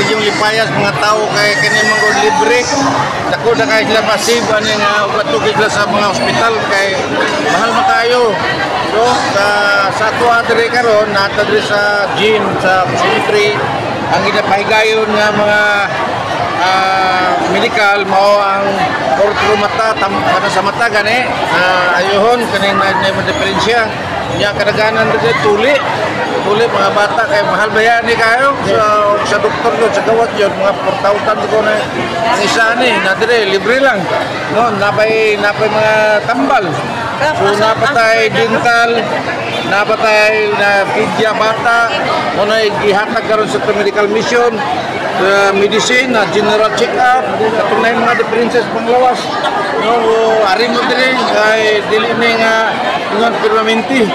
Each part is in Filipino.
yung lipayas mga tao kay kini mga libre. Dako na kay sila pasib ani nga ugatugid sila sa mga ospital kay mahal man kayo. So sa tuwa diri karon nata diri sa gym sa cemetery ang ginapahigayon nga mga medical mao ang ortho mata para sa mata gani ayohon kaning may diferensya nya kadaganan dito tuli mga bata kay mahal bayani kayo sa doktor ko sa gawat yun mga 4,000 ko na ang isa ni na dire libre lang no napay mga tambal so napatay dental napatay na pidya bata mo na gihatag karon sa medical mission medicine na general check-up katong na mga differences panglawas no ari mo dire kay dili ni nga ngon permanente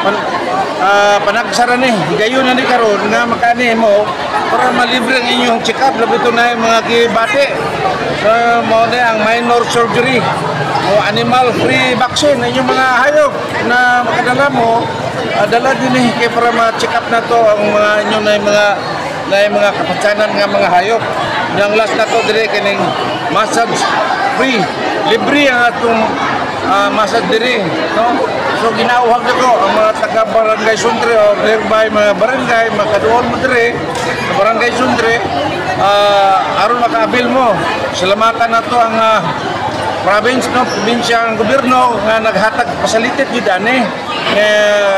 panagsara ni gayon na ni karon nga makani mo para malibre ang inyong check-up labi to na mga gibati mo na ang minor surgery o animal free vaccine inyong mga hayop na makadala mo dala din kay para ma-check up na to ang mga inyong na mga kapatsanan nga mga hayop. Yang last na to dire kining massage free libre ang atong massage dire no. So ginauhag nako ang mga taga Barangay Suntre o nearby mga barangay makaduol mo dire sa Barangay Suntre aron makaabil mo. Salamatan nato ang province no probinsya ang gobyerno nga naghatag pasalitit jud ani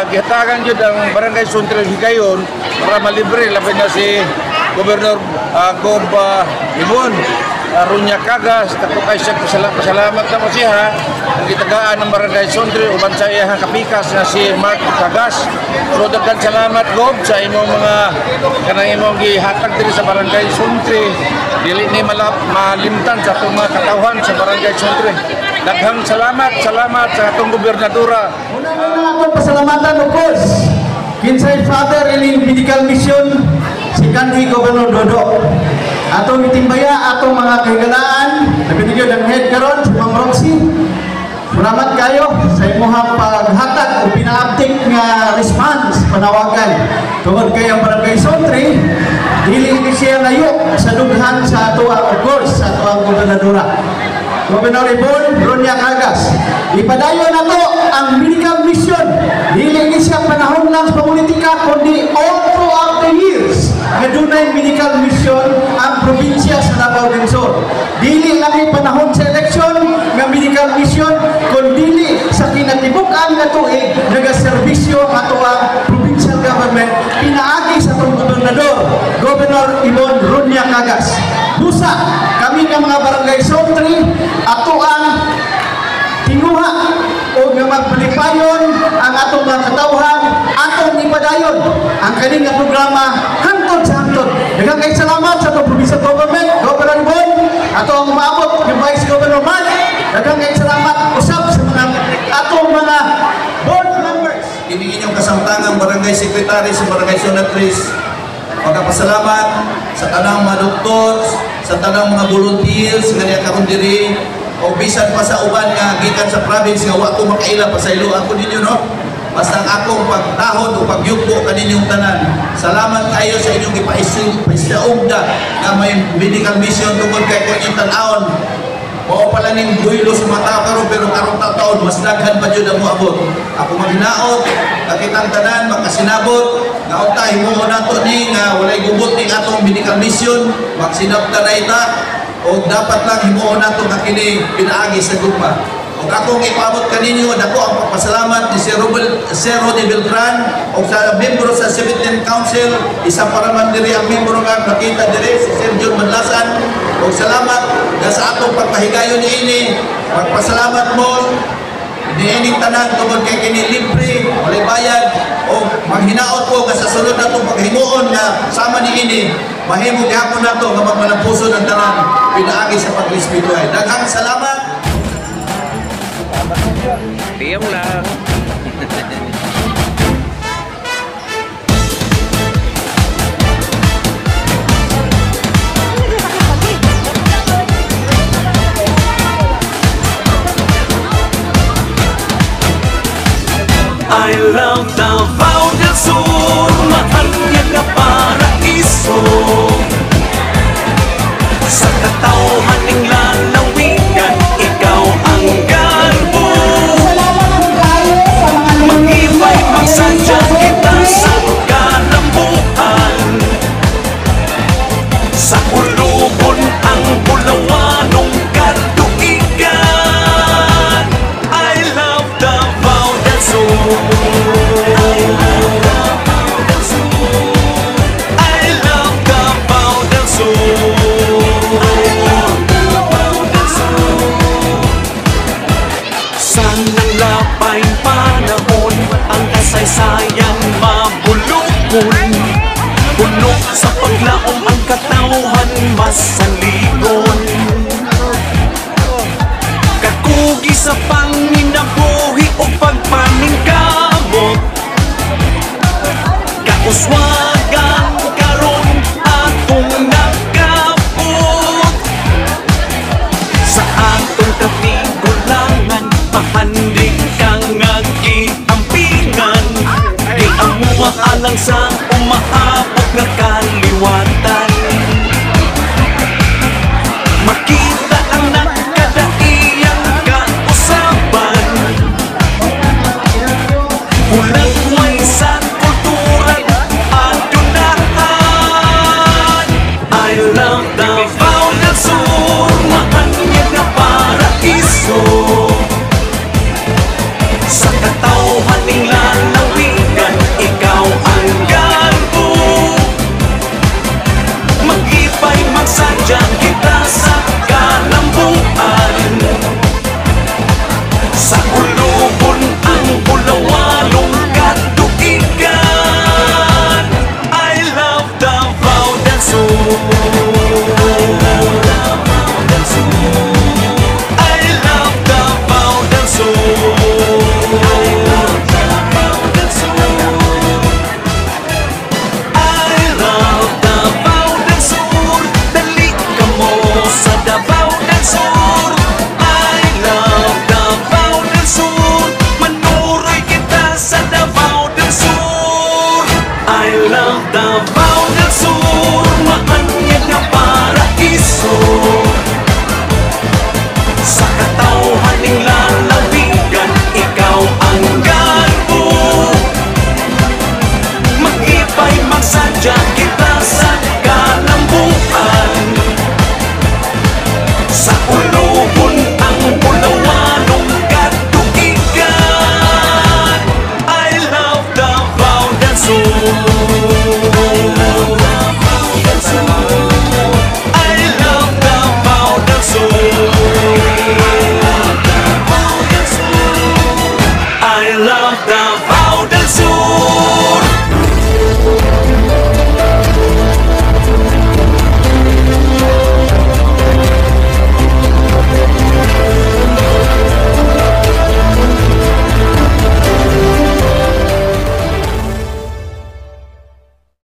gihatagan jud ang Barangay Suntre higayon para malibre labi na si Gobernador Gob Ibon Runya Kagas tako kay siya pasalamat na mo siya ang gitagaan ng Barangay Suntre uban sa iyang kapikas na si Mark Kagas. So daghan salamat Gob sa imong mga kanang imong gihatag diri sa Barangay Suntre dili ni malimtan sa atong mga katawhan sa Barangay Suntre. Daghang salamat sa atong gobernadora. Akong pasalamatan of course kinsay Father ining medical mission si kanhi Gobernador Dodo. Atong mitimbaya atong mga kahigalaan nabinigyo ng head karon si Ma'am Roxy. Salamat kayo sa imong paghatag o pina-update nga response panawagan tungod kay ang Barangay Suntre dili siya layo sa dughan sa ato of course sa ato ang gobernadora Gobernador Ibon Runya Kagas. Ipadayon na to ang medical mission dili ni siya panahon lang sa politika kundi all throughout the years nga dunay medical mission ang probinsya sa Davao del Sur. Dili lang ay panahon sa eleksyon nga medical mission kundi sa kinatibuk-an nga tuig nagaserbisyo ato ang provincial government pinaagi sa atong gobernador Gobernador Ibon Runya Kagas. Busa kami nga mga Barangay Suntre ato ang tinuha o nga magpalipayon ang atong mga katawhan atong ipadayon ang kaning nga programa hangtod sa hangtod. Daghang kay salamat sa atong provincial government Governor Ibon ato ang umaabot yung Vice Governor Mark. Daghang kay salamat usab sa mga atong mga board members kini inyong kasamtangang barangay secretary sa Barangay Sunatris. Pagpasalamat sa tanang mga doktor, sa tanang mga volunteers nga niya karon diri o bisan pa sa uban nga gikan sa province nga wa ko makaila pasaylo ako ninyo no. Basta ang akong pagtahod o pagyupo kaninyong tanan. Salamat kayo sa inyong ipaisyaugda nga may medical mission tungkol kay ko inyong tan-aon. Mao pala ning buhilo sa mata karon pero karong taon mas daghan pa jud ang moabot. Ako maghinaot kakitang tanan makasinabot nga untay mo nato ni nga walay gubot ning atong medical mission magsinabta na ita o dapat lang himuon nato nga kini pinaagi sa gugma. O akong ipaabot kaninyo dako ang pagpasalamat ni Sir Rodi Beltran o sa membro sa 17th Council isa para man diri ang membro nga nakita diri si Sir John Madlasan. O salamat nga sa atong pagpahigayon niini magpasalamat mo niining tanan tungod kay kini libre walay bayad o maghinaot ko nga sa sulod natong paghimuon nga sama niini mahimo gihapon nato nga magmalampuson ang tanan pinaagi sa pag-espiritual. Daghang salamat. Diam lang. I love Davao del Sur, mahal niya ka paraiso. imuhan masaligon. Kakugi sa panginabuhi o pagpaningkamot, kauswa